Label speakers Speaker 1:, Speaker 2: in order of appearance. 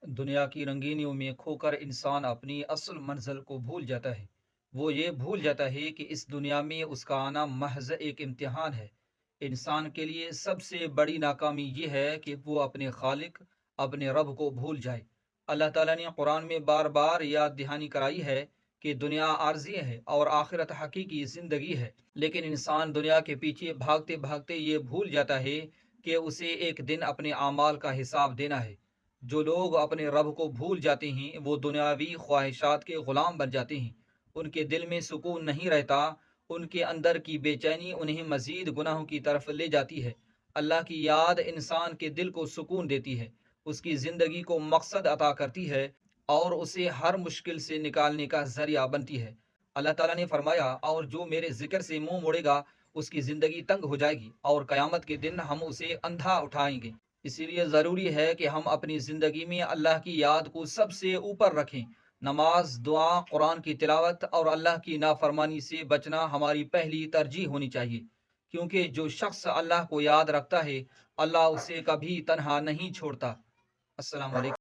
Speaker 1: دنیا کی رنگینیوں میں کھو کر انسان اپنی اصل منزل کو بھول جاتا ہے۔ وہ یہ بھول جاتا ہے کہ اس دنیا میں اس کا آنا محض ایک امتحان ہے۔ انسان کے لیے سب سے بڑی ناکامی یہ ہے کہ وہ اپنے خالق، اپنے رب کو بھول جائے۔ اللہ تعالیٰ نے قرآن میں بار بار یاد دہانی کرائی ہے کہ دنیا عارضی ہے اور آخرت حقیقی زندگی ہے، لیکن انسان دنیا کے پیچھے بھاگتے بھاگتے یہ بھول جاتا ہے کہ اسے ایک دن اپنے اعمال کا حساب دینا ہے۔ جو لوگ اپنے رب کو بھول جاتے ہیں وہ دنیاوی خواہشات کے غلام بن جاتے ہیں۔ ان کے دل میں سکون نہیں رہتا، ان کے اندر کی بے چینی انہیں مزید گناہوں کی طرف لے جاتی ہے۔ اللہ کی یاد انسان کے دل کو سکون دیتی ہے، اس کی زندگی کو مقصد عطا کرتی ہے اور اسے ہر مشکل سے نکالنے کا ذریعہ بنتی ہے۔ اللہ تعالیٰ نے فرمایا، اور جو میرے ذکر سے منہ موڑے گا اس کی زندگی تنگ ہو جائے گی اور قیامت کے دن ہم اسے اندھا اٹھائیں گے۔ اسی لیے ضروری ہے کہ ہم اپنی زندگی میں اللہ کی یاد کو سب سے اوپر رکھیں۔ نماز، دعا، قرآن کی تلاوت اور اللہ کی نافرمانی سے بچنا ہماری پہلی ترجیح ہونی چاہیے، کیونکہ جو شخص اللہ کو یاد رکھتا ہے اللہ اسے کبھی تنہا نہیں چھوڑتا۔ السلام علیکم۔